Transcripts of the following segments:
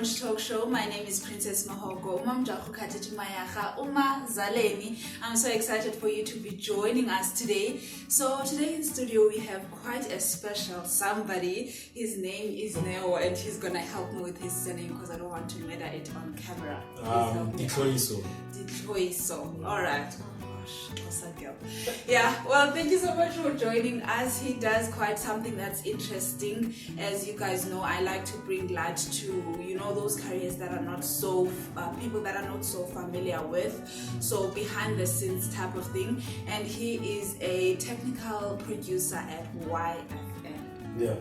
Staunch Talk Show. My name is Princess Mahogo. I'm so excited for you to be joining us today. So today in studio we have quite a special somebody. His name is Neo and he's gonna help me with his surname because I don't want to murder it on camera. Ditlhoiso. Ditlhoiso. Alright. Yeah, well, thank you so much for joining us. He does quite something that's interesting. As you guys know, I like to bring light to, those careers that are not so, people that are not so familiar with. So behind the scenes type of thing. And he is a technical producer at YFM. Yeah.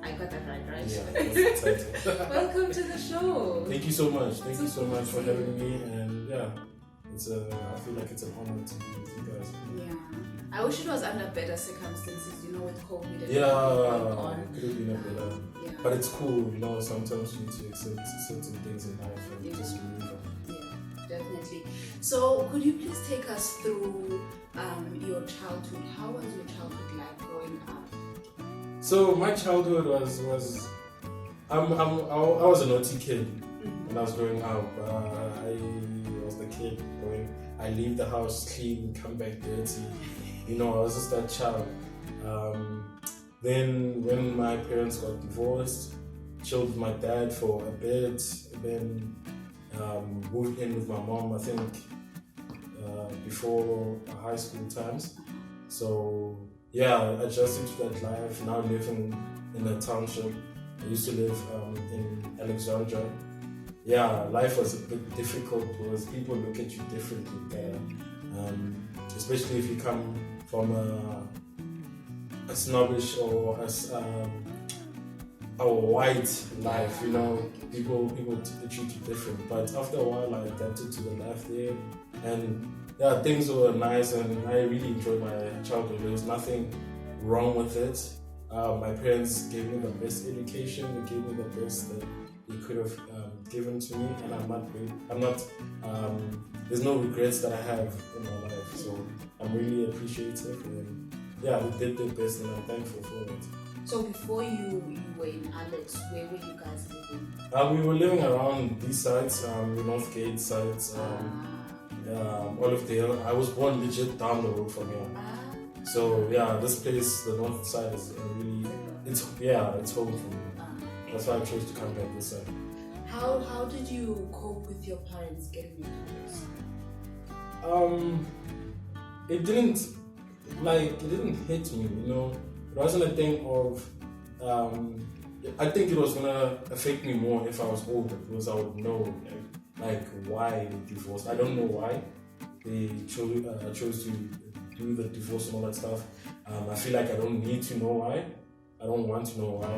I got that right? Yeah, that's the title. Welcome to the show. Thank you so much. Thank you so much for having me. And yeah. I feel like it's an honor to be with you guys. Yeah. I wish it was under better circumstances, with COVID and yeah, going on. Could have been a better. Yeah. But it's cool, sometimes you need to accept certain things in life and just move on. Yeah, definitely. So could you please take us through your childhood? How was your childhood like growing up? So my childhood was I was a naughty kid when I was growing up. I was the kid going, I leave the house clean, come back dirty. I was just that child. Then when my parents got divorced, chilled with my dad for a bit, then moved in with my mom, I think, before high school times. So yeah, adjusting to that life, now living in a township. I used to live in Alexandria. Yeah, life was a bit difficult because people look at you differently there. Especially if you come from a snobbish or a white life, people treat you different. But after a while, I adapted to the life there, and yeah, things were nice, and I really enjoyed my childhood. There was nothing wrong with it. My parents gave me the best education. They gave me the best that they could have given to me, and I'm not there's no regrets that I have in my life, so I'm really appreciative, and yeah, they did their best, and I'm thankful for it. So before you were in Alex, where were you guys living? We were living around these sides, Northgate sides, Olivedale. I was born legit down the road from here. So yeah, this place, the north side, is really, it's home for me. That's why I chose to come back this side. How did you cope with your parents getting into this? It didn't hit me, It wasn't a thing of, I think it was gonna affect me more if I was older, because I would know, why they divorced. I don't know why they chose to do the divorce and all that stuff. I feel like I don't need to know why. I don't want to know why.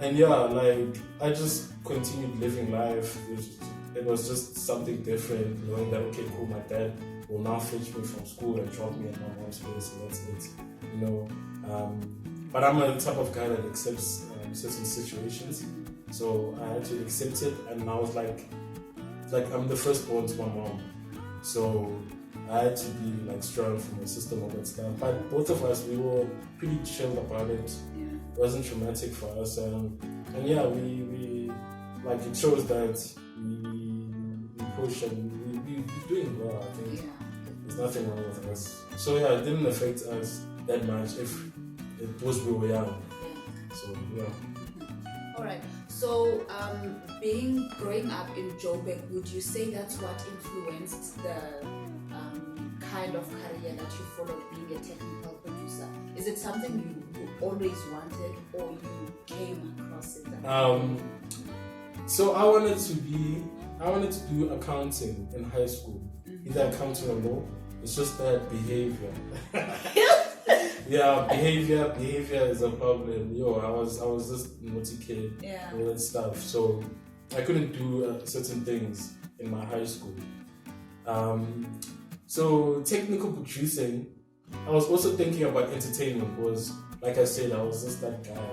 And yeah, I just continued living life. It was just something different, knowing that, okay, cool, my dad will now fetch me from school and drop me at my mom's place, and that's it, But I'm a type of guy that accepts certain situations, so I had to accept it, and I was like I'm the firstborn to my mom, so I had to be strong for my sister and all that stuff. But both of us, we were pretty chill about it. It wasn't traumatic for us, and yeah, we it shows that we push and we're doing well. I think there's nothing wrong with us. So yeah, it didn't affect us that much if it was we were young. So yeah. All right. So growing up in Joburg, would you say that's what influenced the kind of career that you followed, being a technical producer? Is it something you always wanted, or you came across it? So I wanted to do accounting in high school, either accounting or law. It's just that behavior. Yeah, behavior is a problem. I was just a naughty kid, all that stuff. So I couldn't do certain things in my high school. So technical producing, I was also thinking about entertainment, because like I said, I was just that guy,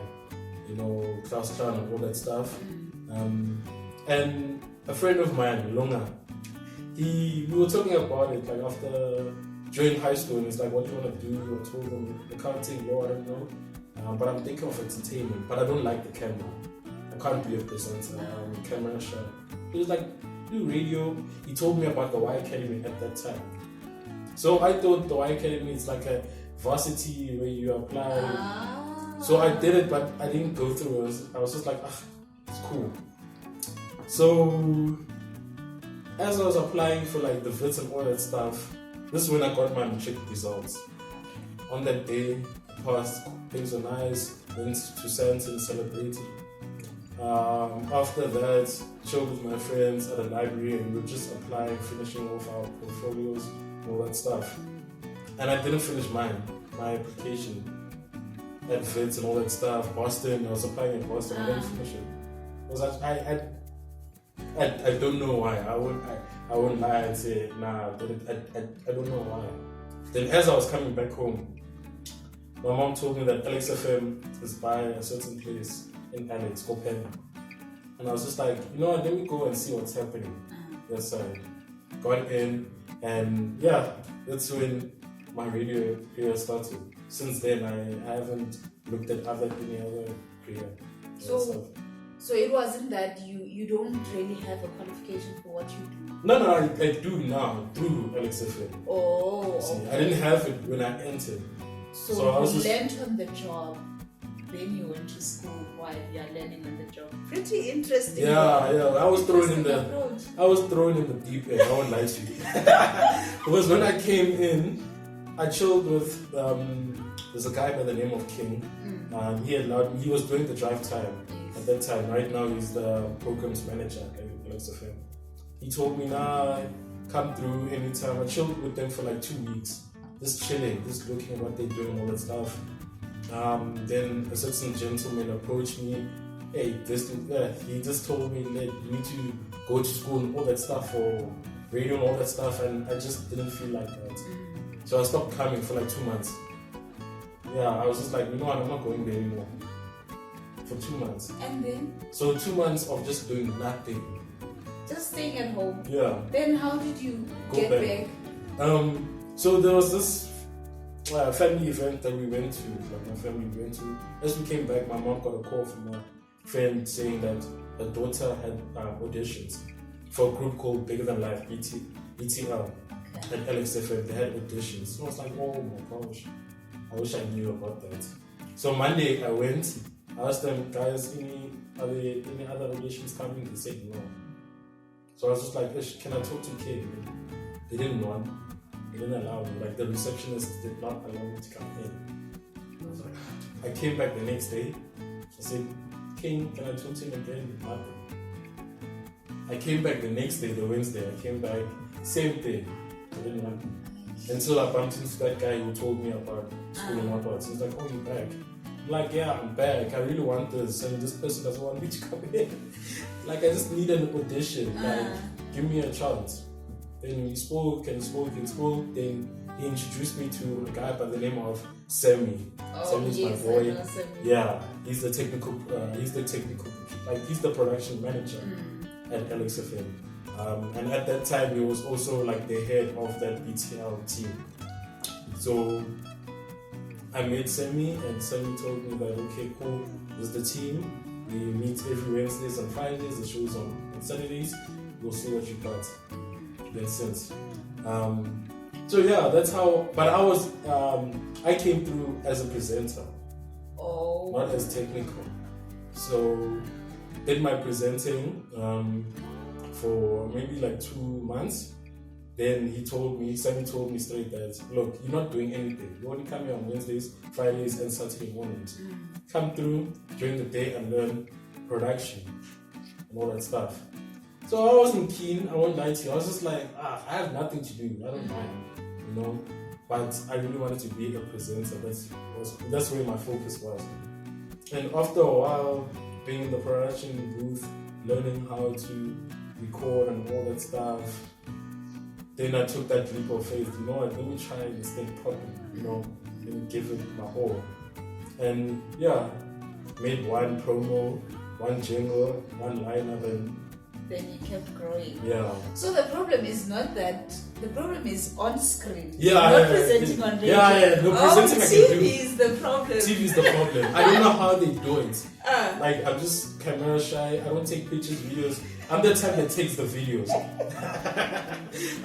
class clown and all that stuff. And a friend of mine, Longa, we were talking about it after during high school, and it's like, what do you want to do? I told him accounting, law, I don't know. But I'm thinking of entertainment, but I don't like the camera. I can't be a presenter, camera shy. He was like, do radio. He told me about the Y Academy at that time. So I thought the Y Academy is like a varsity where you apply. So I did it, but I didn't go through it. I was just like, it's cool. So as I was applying for like the vits and all that stuff, this is when I got my matric results. On that day, I passed, things were nice, went to Sandton, celebrated. After that, chilled with my friends at a library and we were just applying, finishing off our portfolios, all that stuff. And I didn't finish my application at Vits and all that stuff. Boston, I was applying in Boston, I didn't finish it. It was I don't know why. I wouldn't lie and say, nah, I don't know why. Then as I was coming back home, my mom told me that Alex FM is by a certain place in Alex, Copen. And I was just like, you know what, let me go and see what's happening. Yes, I got in, and yeah, that's when my radio career started. Since then, I haven't looked at any other career. So it wasn't that you don't really have a qualification for what you do? No, I do now through Alex FM. Oh, See, okay. I didn't have it when I entered. So I was you learned on the job, then you went to school while you're learning on the job. Pretty interesting. Yeah. I was thrown in the deep end. I won't lie to you. Because when I came in, I chilled with there's a guy by the name of King. He was doing the drive time at that time. Right now he's the programs manager at Alex FM. He told me, come through anytime. I chilled with them for like 2 weeks. Just chilling, just looking at what they're doing, all that stuff. Then a certain gentleman approached me. Hey, he just told me that you need to go to school and all that stuff for radio and all that stuff, and I just didn't feel like that. So I stopped coming for like 2 months. Yeah, I was just like, you know what, I'm not going there anymore. For 2 months. And then? So 2 months of just doing nothing. Just staying at home. Yeah. Then how did you get back? So there was this family event that we went to, like my family went to. As we came back, my mom got a call from a friend saying that her daughter had auditions for a group called Bigger Than Life, ETL, at Alex FM. They had auditions. So I was like, oh my gosh, I wish I knew about that. So Monday I went, I asked them, guys, are there any other auditions coming? They said no. So I was just like, can I talk to Kid? They didn't want. They didn't allow me. Like the receptionist did not allow me to come in. I was like, I came back the next day. I said, King, can I talk to him again? Nothing. I came back the next day, the Wednesday. I came back, same thing. I didn't want him. Until I bumped into that guy who told me about school and whatnot. He's like, oh, you're back. I'm like, yeah, I'm back. I really want this. And this person doesn't want me to come in. Like, I just need an audition. Like, give me a chance. Then we spoke. Then he introduced me to a guy by the name of Sammy. Sammy's my boy. Yeah, he's the technical, he's the production manager at Alex FM. And at that time, he was also like the head of that BTL team. So I met Sammy, and Sammy told me that, okay, cool, this is the team. We meet every Wednesdays and Fridays, the show's on Saturdays. We'll see what you got. Then since. So yeah, that's how, but I came through as a presenter. Oh. Not as technical. So did my presenting for maybe like 2 months. Then Sammy told me straight that, look, you're not doing anything. You only come here on Wednesdays, Fridays, and Saturday mornings. Come through during the day and learn production and all that stuff. So I wasn't keen, I won't lie to you. I was just like, I have nothing to do, I don't mind, you know. But I really wanted to be a presenter. That's where my focus was. And after a while, being in the production booth, learning how to record and all that stuff, then I took that leap of faith. You know what, let me try this thing properly, you know, let me give it my all. And yeah, made one promo, one jingle, one lineup, and then you kept growing. Yeah. So the problem is not that. The problem is on screen. Yeah, not presenting on radio. No, presenting I can do. TV is the problem. TV is the problem. I don't know how they do it. Like, I'm just camera shy. I don't take pictures, videos. I'm the type that takes the videos.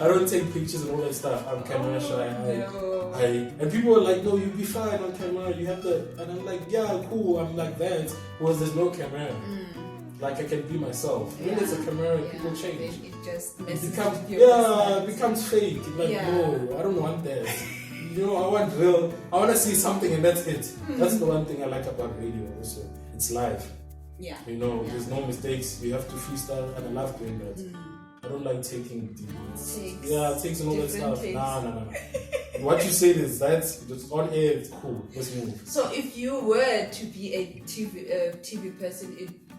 I don't take pictures and all that stuff. I'm camera shy. No. And people are like, no, you'll be fine on camera. You have the. And I'm like, yeah, cool. I'm like that. Because there's no camera. Like, I can be myself. When there's a camera, people change. It just messes becomes, with your it becomes fake. Like, no, I don't want that. You know, I want real. I want to see something and that's it. That's the one thing I like about radio also. It's live. Yeah. You know, there's no mistakes. You have to freestyle, and I love doing that. I don't like taking takes and all that stuff. Nah. What you said is that's just on air. It's cool. Let's move. So if you were to be a TV person,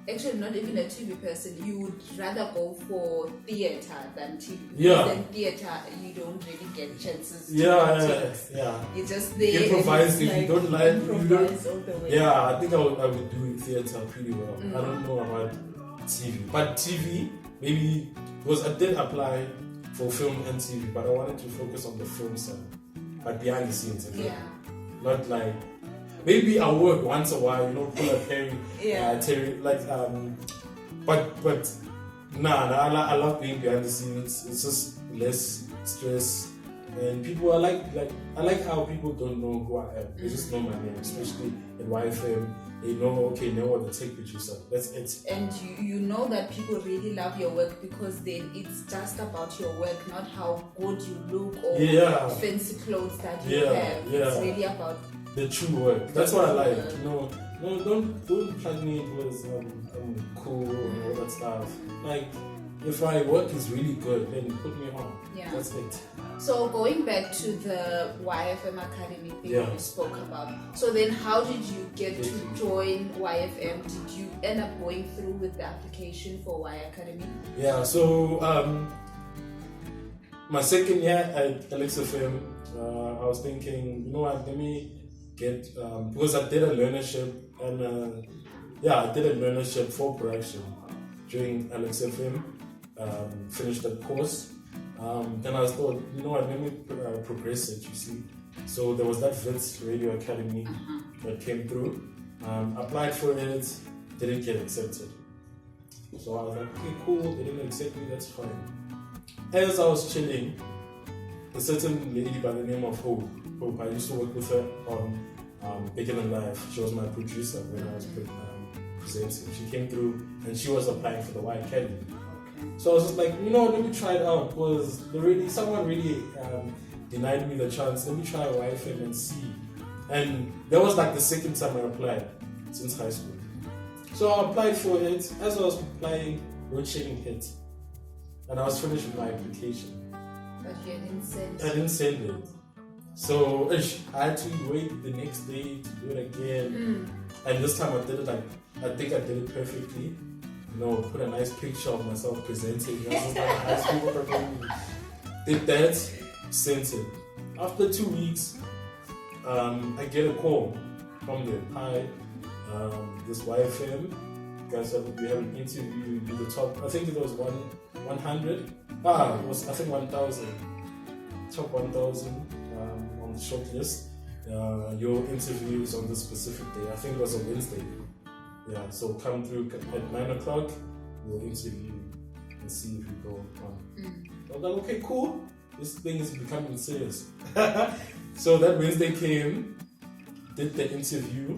actually not even a TV person, you would rather go for theater than TV. Yeah. Then theater, you don't really get chances. Yeah. You're just there. Improvise if you don't like. Improvise all the way. Yeah, I think I would do theater pretty well. I don't know about TV, but TV maybe because I did apply for film and TV, but I wanted to focus on the film side, but behind the scenes. Not like. Maybe I'll work once a while, you know, pull up Terry, like, but I love being behind the scenes. It's just less stress, and people are I like how people don't know who I am. They just know my name, especially at YFM. They know, okay, Neo the tech producer. That's it. And you know that people really love your work because then it's just about your work, not how good you look or fancy clothes that you have. It's really about the true work. That's what I like. You know, no, don't plug me with I'm cool and all that stuff. Like, if my work is really good, then put me on. Yeah. That's it. So going back to the YFM Academy thing you spoke about. So then how did you get to join YFM? Did you end up going through with the application for Y Academy? Yeah, so my second year at LXFM, I was thinking, you know what, let me get, because I did a learnership and I did a learnership for production during LXFM, finished that course. Then I thought, you know what, let me progress it, you see. So there was that VITS Radio Academy that came through. Applied for it, didn't get accepted. So I was like, okay, cool, they didn't accept me, that's fine. As I was chilling, a certain lady by the name of Hope, I used to work with her on Bigger Than Life. She was my producer when I was presenting. She came through and she was applying for the Y Academy. So I was just like, you know, let me try it out because someone really denied me the chance. Let me try YFM and see. And that was like the second time I applied since high school. So I applied for it. As I was applying, load shedding hit. And I was finished with my application. But you didn't send it. I didn't send it. So I had to wait the next day to do it again. And this time I did it I think I did it perfectly. You know, put a nice picture of myself presenting. I was like high school performing. Did that, sent it. After 2 weeks, I get a call from them. Hi, this YFM. Guys, we have an interview in the top. I think it was 100. It was I think 1,000. Top 1,000 on the short list. Your interview is on this specific day. I think it was a Wednesday. Yeah, so come through at 9 o'clock. We'll interview and see if you go on. I was like, okay, cool. This thing is becoming serious. So that Wednesday came, did the interview,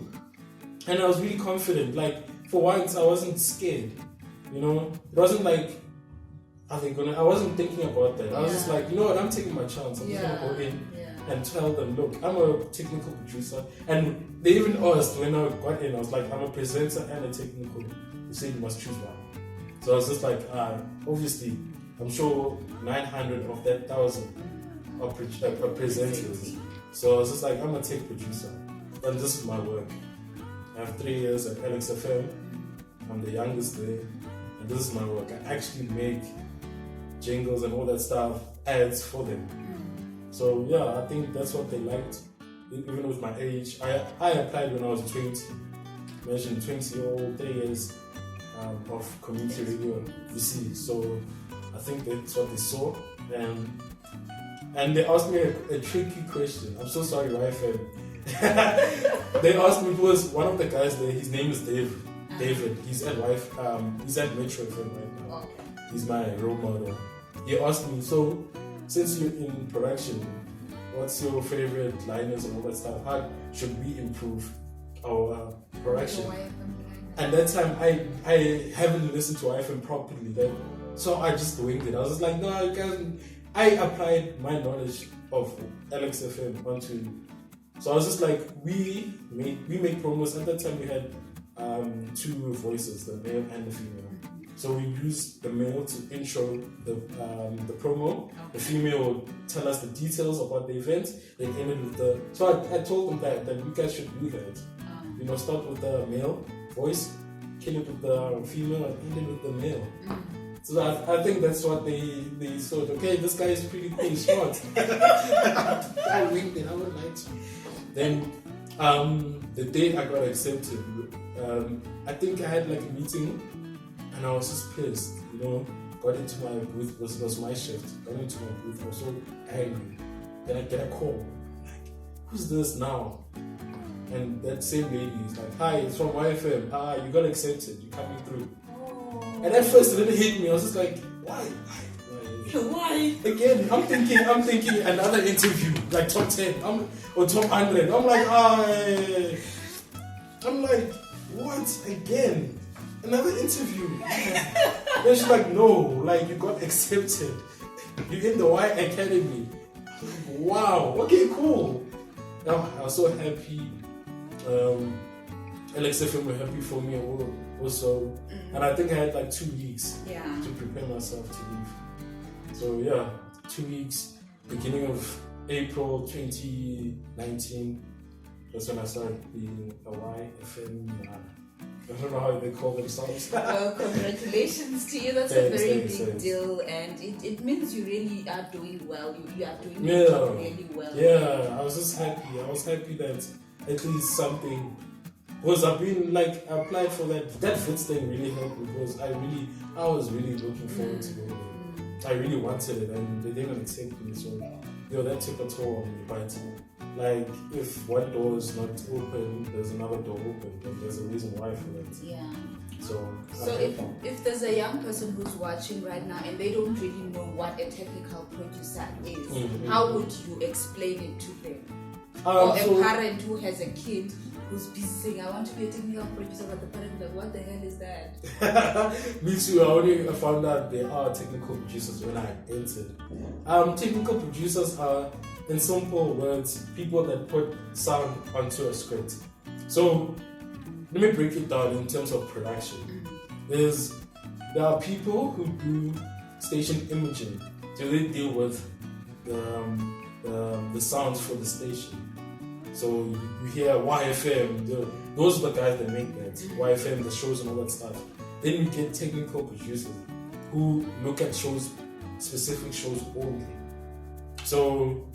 and I was really confident. Like for once, I wasn't scared. You know, it wasn't like I wasn't thinking about that. I was just like, you know what, I'm taking my chance. I'm just gonna go in and tell them, look, I'm a technical producer. And they even asked when I got in, I was like, I'm a presenter and a technical. They said you must choose one. So I was just like, obviously, I'm sure 900 of that 1,000 are presenters. So I was just like, I'm a tech producer. And this is my work. I have 3 years at LXFM. I'm the youngest there. And this is my work. I actually make jingles and all that stuff, ads for them. So yeah, I think that's what they liked. Even with my age, I applied when I was 20. Imagine 20-year-old, 3 years of community radio, you see. So I think that's what they saw, and they asked me a tricky question. I'm so sorry, YFM. They asked me, because one of the guys there, his name is David. He's at Metro FM right now. He's my role model. He asked me, so since you're in production, what's your favorite liners and all that stuff? How should we improve our production? And that time I haven't listened to YFM properly, so I just winged it. I was just like, no, you can't. I applied my knowledge of Alex FM onto. So I was just like, we make promos. At that time we had two voices, the male and the female. So we used the male to intro the promo. The female would tell us the details about the event. They ended with the. So I told them that you guys should do that. Start with the male voice, kill it with the female, and end it with the male. So I think that's what they thought. Okay, this guy is pretty cool, smart. I winged it. I would like to. Then the day I got accepted, I think I had like a meeting, and I was just pissed. Got into my booth. It was my shift. Got into my booth. I was so angry. Then I get a call. Like, who's this now? And that same lady is like, hi, it's from YFM. You got accepted. You're coming through. And at first it didn't hit me. I was just like, why? Why? Again, I'm thinking another interview, like top 10 or top 100. I'm like, what? Again? Another interview? Then she's like, no, like you got accepted. You're in the Y Academy. I'm like, wow, okay, cool. I was so happy. Alex FM were happy for me also. And I think I had like 2 weeks to prepare myself to leave. So yeah, 2 weeks, beginning of April 2019, that's when I started being a YFM. I don't know how they call themselves. Well, congratulations to you. That's a very big deal, and it means you really are doing well. You are doing your job really well. Yeah, I was just happy. I was happy that at least something. Because I've been like, I applied for that Fits thing really helped, because I was really looking forward to going there. I really wanted it, and they didn't accept me, so that took a toll on me. But like, if one door is not open, there's another door open, and there's a reason why for that. Yeah. So if there's a young person who's watching right now and they don't really know what a technical producer is, how would you explain it to them? Or a parent who has a kid who's busy saying, I want to be a technical producer, but the parent is like, what the hell is that? Me too. I only found out there are technical producers when I entered. Technical producers are, in simple words, people that put sound onto a script. So let me break it down in terms of production. There are people who do station imaging, so they deal with the sounds for the station. So you hear YFM, those are the guys that make that. YFM, the shows and all that stuff. Then you get technical producers who look at specific shows only. So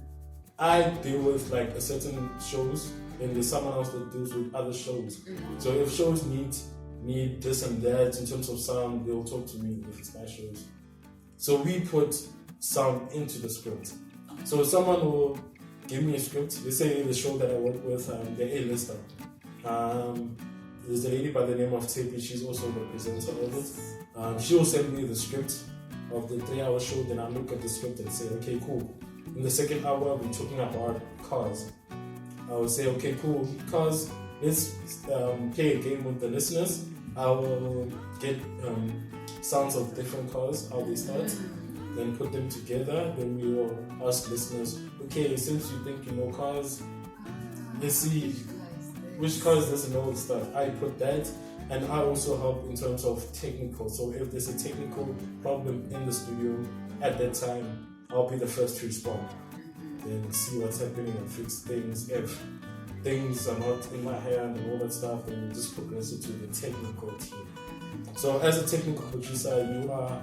I deal with like a certain shows, and there's someone else that deals with other shows. So if shows need this and that in terms of sound, they'll talk to me if it's my shows. So we put sound into the script. So someone will give me a script. Let's say the show that I work with, the A-lister. There's a lady by the name of Tepi. She's also the presenter of it. She will send me the script of the 3-hour show. Then I look at the script and say, okay, cool. In the second hour, we're talking about cars. I will say, okay, cool. Cars, let's play a game with the listeners. I will get sounds of different cars, how they start. Then put them together. Then we will ask listeners, okay, since you think you know cars, let's see which cars doesn't know the stuff. I put that, and I also help in terms of technical. So if there's a technical problem in the studio at that time, I'll be the first to respond. Then see what's happening and fix things. If things are not in my hand and all that stuff, then we'll just progress it to the technical team. So as a technical producer, you are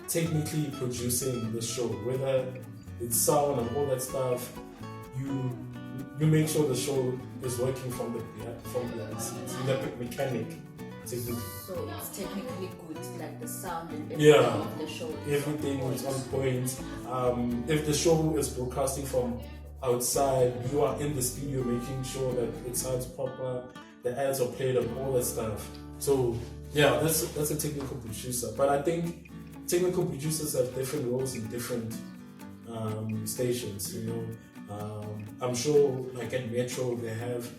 technically producing the show, whether it's sound and all that stuff. You make sure the show is working from the behind scenes. You're the mechanic technically. So it's technically good, like the sound and everything Yeah, of the show. everything is on point. If the show is broadcasting from outside, you are in the studio making sure that it sounds proper, the ads are played and all that stuff. So yeah, that's a technical producer. But I think technical producers have different roles in different stations. You know, I'm sure like at Metro they have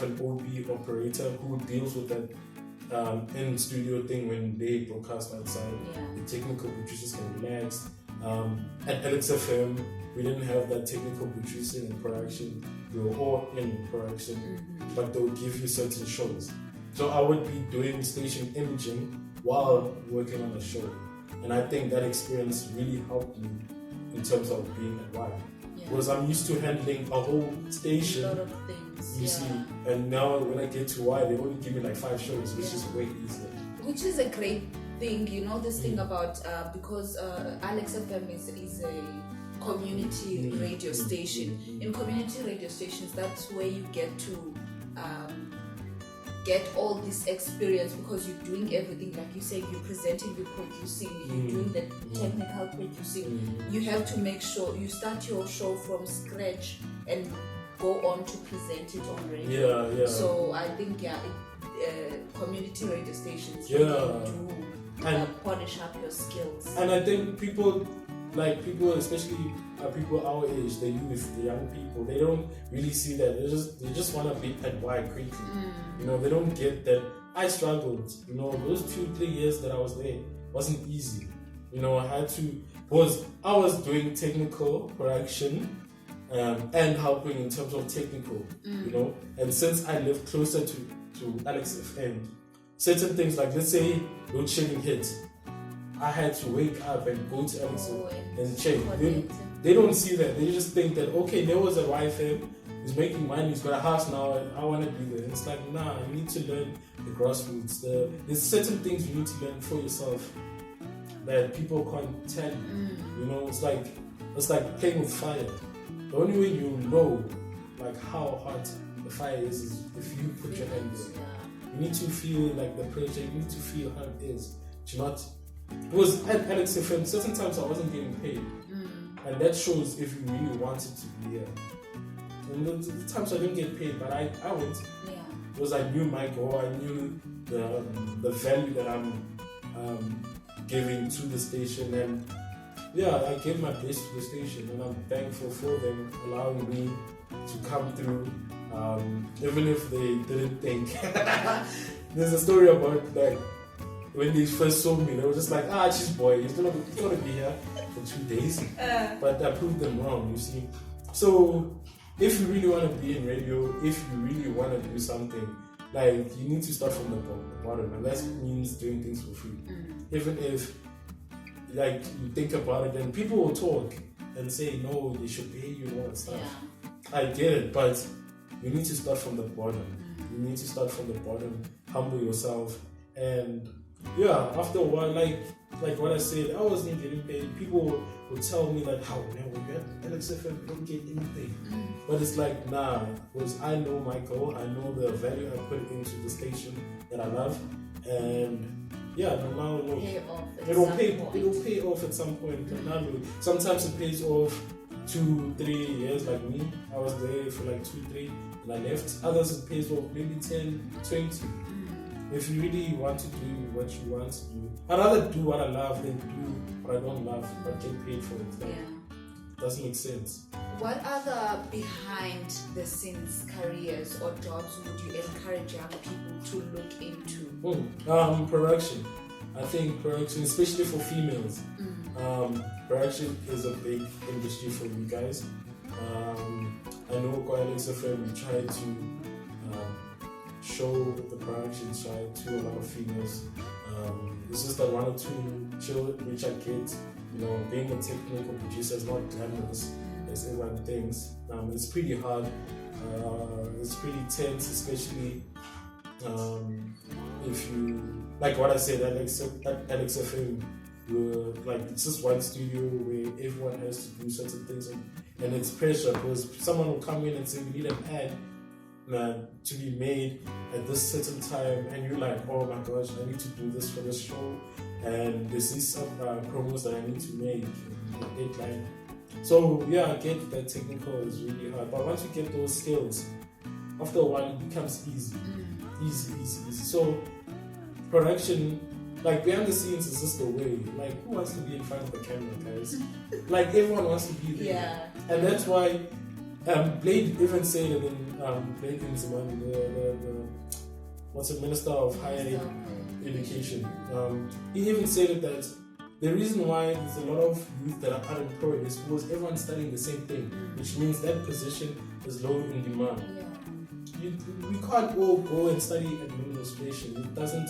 an OB operator who deals with that in studio thing when they broadcast outside. Yeah. The technical producers can relax. At LXFM, we didn't have that technical producing and production. We were all in production, but they would give you certain shows. So I would be doing station imaging while working on the show. And I think that experience really helped me in terms of being at Y. Because I'm used to handling a whole station. A lot of things. You see, and now when I get to Y, they only give me like 5 shows, which is way easier. Which is a great thing, you know, this thing about, because Alex FM is a community radio station. In community radio stations, that's where you get to get all this experience, because you're doing everything, like you say, you're presenting, you're producing, you're doing the technical producing. You have to make sure you start your show from scratch and go on to present it on radio. Yeah. So I think community radio stations Yeah. really do And- polish up your skills. And I think people, especially people our age, the youth, the young people, they don't really see that. They just want to be at Y quickly. You know, they don't get that. I struggled. You know, those 2-3 years that I was there wasn't easy. You know, I had to, because I was doing technical production and helping in terms of technical. You know, and since I lived closer to Alex FM, certain things like, let's say load shedding hit, I had to wake up and go to Alex and check. They don't see that. They just think that, okay, there was a YFM, he's making money, he's got a house now, and I want to be there. And it's like, nah, you need to learn the grassroots. There's certain things you need to learn for yourself that people can't tell you. You know, it's like playing with fire. The only way you know like how hot the fire is if you put your hand in. You need to feel like the pressure, you need to feel how it is. Do not, because at Alex FM, certain times I wasn't getting paid. And that shows if you really wanted to be here. And the times I didn't get paid, but I went. Because I knew my goal, I knew the value that I'm giving to the station. And yeah, I gave my best to the station, and I'm thankful for them allowing me to come through. Even if they didn't think. There's a story about that. When they first saw me, they were just like, she's boy, he's gonna be here for 2 days. But I proved them wrong, you see. So if you really want to be in radio, if you really want to do something, like, you need to start from the bottom, and that means doing things for free. Even if like you think about it, and people will talk and say, no, they should pay you and all that stuff. I get it, but you need to start from the bottom. You need to start from the bottom, humble yourself, and yeah, after a while, like what I said, I wasn't getting paid. People would tell me like, how, man, when you're at LXFM, you don't get anything. But it's like, nah, because I know my goal, I know the value I put into the station that I love, and yeah, now it'll pay off at some point. Sometimes it pays off 2-3 years, like me. I was there for like 2-3 and I left. Others it pays off maybe 10-20. If you really want to do what you want to do, I'd rather do what I love than do what I don't love but get paid for it. Like, doesn't make sense. What other behind the scenes careers or jobs would you encourage young people to look into? Production. I think production, especially for females, production is a big industry for you guys. I know quite XFM, we try to show the production side to a lot of females. It's just that 1 or 2 children which I get, you know, being a technical producer is not glamorous as everyone thinks. It's pretty hard. It's pretty tense, especially if you, like what I said, at XFM, like, it's just one studio where everyone has to do certain things, and it's pressure because someone will come in and say we need an ad, to be made at this certain time, and you're like, oh my gosh, I need to do this for this show, and there's these some promos that I need to make, the deadline. So yeah, I get that technical is really hard, but once you get those skills, after a while it becomes easy. So production, like behind the scenes, is just the way. Like, who wants to be in front of the camera, guys? Like, everyone wants to be there. Yeah. And that's why Blade even said it in Blade in Zimbabwe, the what's the Minister of Higher Education. He even said it that the reason why there's a lot of youth that are unemployed is because everyone's studying the same thing, which means that position is low in demand. We can't all go and study administration. It doesn't.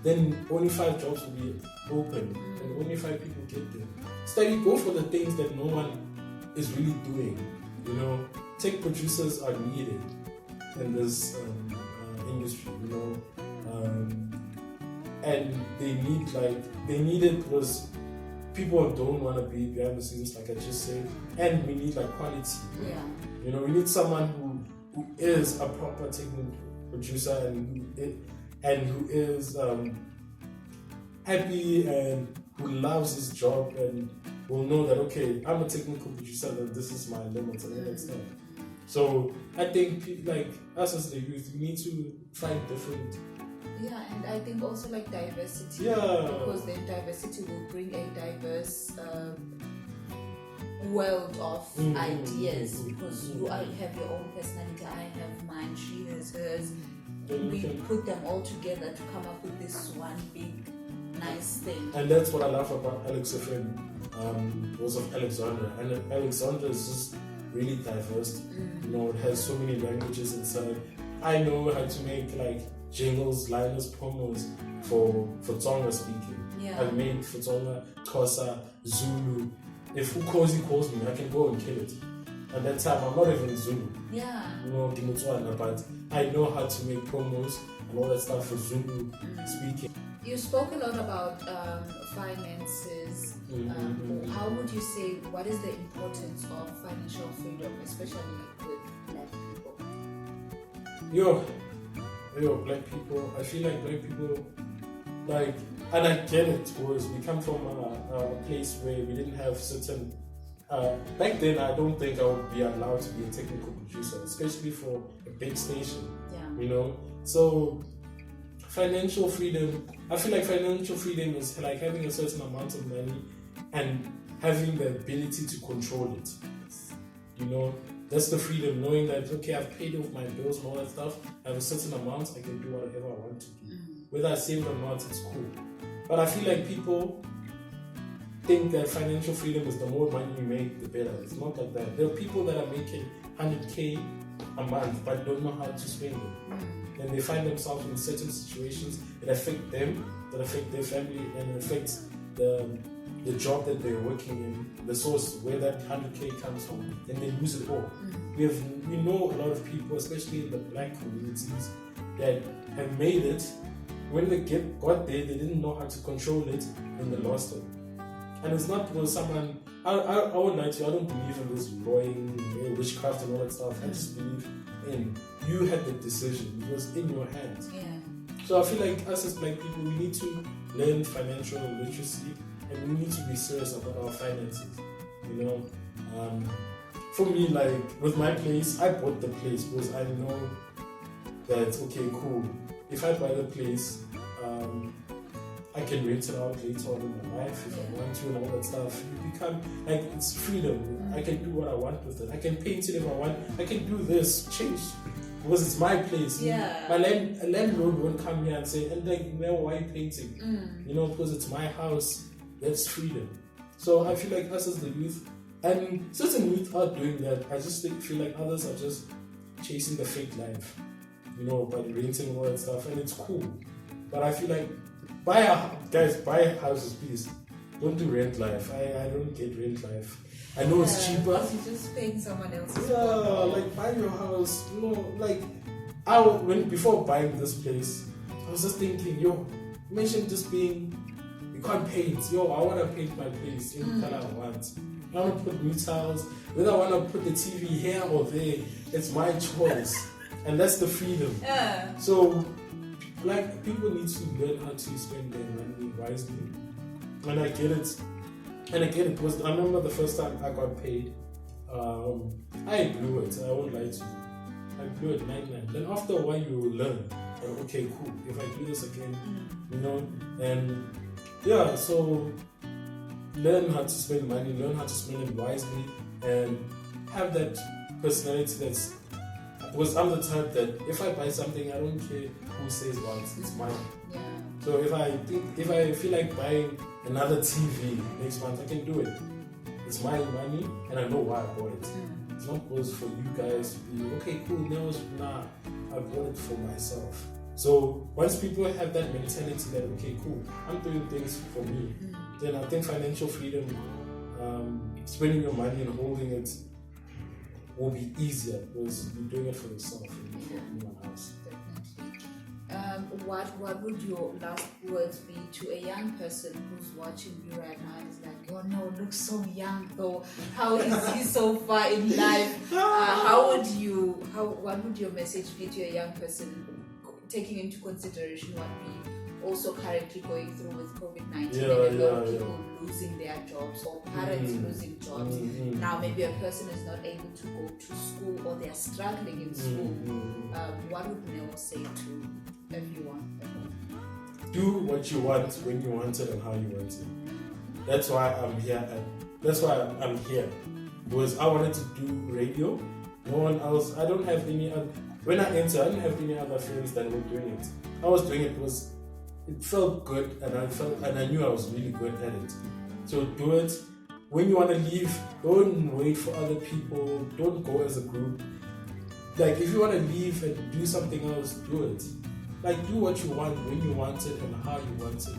Then only 5 jobs will be open, and only 5 people get them. Go for the things that no one is really doing. You know, tech producers are needed in this industry. You know, and they need it because people don't want to be behind the scenes, like I just said, and we need like quality. Yeah. You know, we need someone who is a proper technical producer and who is happy and who loves his job and will know that, okay, I'm a technical producer, that this is my limit and all that stuff. So I think like us as the youth, we need to find different. Yeah, and I think also like diversity. Yeah. Because then diversity will bring a diverse world of ideas. Because you have your own personality, I have mine, she has hers. We put them all together to come up with this one big, nice thing. And that's what I love about Alex FM, was of Alexandra. And Alexandra is just really diverse. You know, it has so many languages inside. I know how to make like jingles, liners, promos for Tonga speaking. Yeah. I've made for Tonga, Xhosa, Zulu. If Ukozi calls me, I can go and kill it. At that time, I'm not even Zulu. Yeah. You know, Dimotswana, but I know how to make promos and all that stuff for Zulu speaking. You spoke a lot about finances. How would you say, what is the importance of financial freedom, especially with Black people? Yo, Black people, I feel like Black people, like, and I get it, because we come from a place where we didn't have certain. Back then, I don't think I would be allowed to be a technical producer, especially for a big station. Yeah. You know, so financial freedom. I feel like financial freedom is like having a certain amount of money and having the ability to control it. You know, that's the freedom, knowing that, okay, I've paid off my bills and all that stuff. I have a certain amount, I can do whatever I want to do. Whether I save or not, it's cool. But I feel like people think that financial freedom is the more money you make, the better. It's not like that. There are people that are making 100K a month but don't know how to spend it. And they find themselves in certain situations that affect them, that affect their family, and it affects the job that they're working in, the source where that 100K comes from, and they lose it all. We know a lot of people, especially in the Black communities, that have made it. When they got there, they didn't know how to control it, and they lost it. And it's not because someone, I won't lie to you, I don't believe in this blowing, witchcraft and all that stuff. I just believe in, you had the decision, it was in your hands. Yeah. So I feel like us as Black people, we need to learn financial literacy, and we need to be serious about our finances. You know, for me, like with my place, I bought the place because I know that, okay, cool, if I buy the place, I can rent it out later on in my life if I want to and all that stuff. You become, like, it's freedom. I can do what I want with it. I can paint it if I want. I can do this, change, because it's my place. Yeah. My landlord won't come here and say, and like, you know, why are you painting? You know, because it's my house. That's freedom. So I feel like us as the youth, and certain youth are doing that. I just feel like others are just chasing the fake life, you know, by renting all that stuff, and it's cool. But I feel like, buy houses, please. Don't do rent life. I don't get rent life. I know it's cheaper. You're just paying someone else's. Yeah, like buy your house. You know, like before buying this place, I was just thinking, yo, imagine just being, you can't paint. Yo, I want to paint my place any color I want. I want to put new tiles. Whether I want to put the TV here or there, it's my choice. and that's the freedom. Yeah. So, like, people need to learn how to spend their money wisely. And I get it. Because I remember the first time I got paid, I blew it. I won't lie to you. I blew it 99. Then after a while, you will learn. Okay, cool. If I do this again, and yeah, so learn how to spend money, learn how to spend it wisely, and have that personality that's. Because I'm the type that if I buy something, I don't care who says what, it's mine. Yeah. So if I feel like buying another TV next month, I can do it. It's my money, and I know why I bought it. It's not because for you guys to be okay, cool. Nah, I bought it for myself. So once people have that mentality that okay, cool, I'm doing things for me, then I think financial freedom, spending your money and holding it, will be easier because you're doing it for yourself and not for anyone else. What would your last words be to a young person who's watching you right now and is like, oh no, looks so young though. How is he so far in life? What would your message be to a young person taking into consideration what we also currently going through with COVID-19 and a lot of people losing their jobs or parents losing jobs. Now maybe a person is not able to go to school or they're struggling in school. What would Neo say to everyone? Do what you want when you want it and how you want it. That's why I'm here. Because I wanted to do radio. No one else. I don't have any other. When I entered, I didn't have any other friends that were doing it. I was doing it because it felt good, and I knew I was really good at it. So do it. When you want to leave, don't wait for other people. Don't go as a group. Like if you want to leave and do something else, do it. Like do what you want when you want it and how you want it.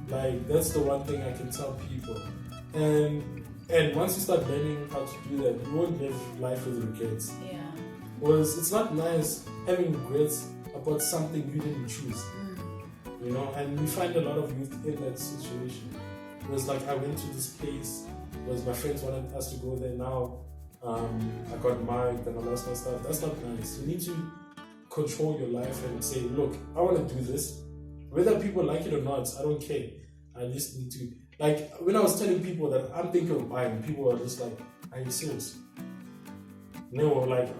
Like that's the one thing I can tell people. And once you start learning how to do that, you won't live life with regrets. Yeah. Because it's not nice having regrets about something you didn't choose. And we find a lot of youth in that situation. It was like I went to this place because my friends wanted us to go there. Now I got married and I lost my stuff. That's not nice. You need to control your life and say, look, I want to do this. Whether people like it or not, I don't care. I just need to. Like when I was telling people that I'm thinking of buying, people were just like, are you serious? They were like,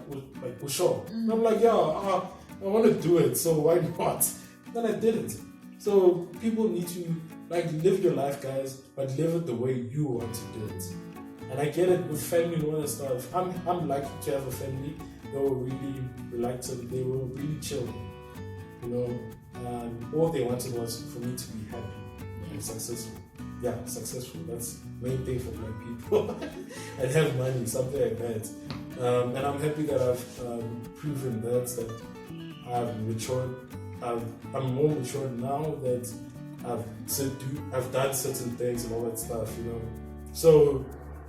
we're sure. And I'm like, yeah, I want to do it, so why not? Then I did it. So people need to live your life, guys, but live it the way you want to do it. And I get it with family and all that stuff. I'm lucky to have a family. They were really reluctant. They were really chill. All they wanted was for me to be happy and successful. Yeah, successful. That's the main thing for black people. And have money, something like that. And I'm happy that I've proven that I've matured. I'm more mature now that I've done certain things and all that stuff, So,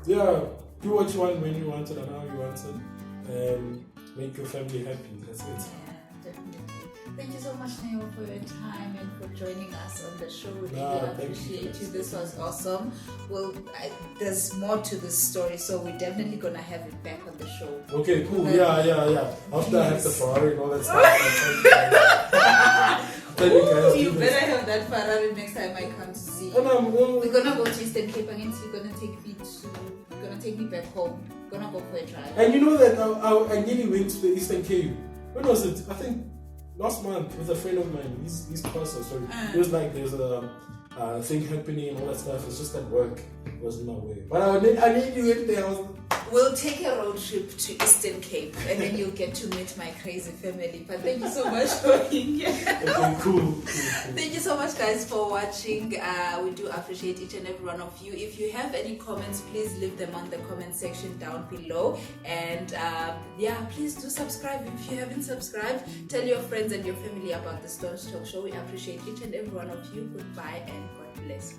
yeah, do what you want when you want it and how you want it, and make your family happy. That's it. Yeah, definitely. Thank you so much, Neo, for your time and for joining us on the show. We really appreciate you. This was awesome. Well, there's more to this story, so we're definitely gonna have it back on the show. Okay, cool. Yeah. After I have the Ferrari and all that stuff. You better have that Ferrari next time I come to see you. We're gonna go to Eastern Cape again, so you're gonna take me back home. We're gonna go for a drive. And you know that I nearly went to the Eastern Cape. When was it? I think last month with a friend of mine. He's closer, sorry. It was like there's a thing happening and all that stuff. It's just at work. It wasn't my way. But I nearly went there. We'll take a road trip to Eastern Cape and then you'll get to meet my crazy family. But thank you so much for being here. Okay, cool. Thank you so much, guys, for watching. We do appreciate each and every one of you. If you have any comments, please leave them on the comment section down below. And please do subscribe if you haven't subscribed. Tell your friends and your family about the Staunch Talk Show. We appreciate each and every one of you. Goodbye and God bless.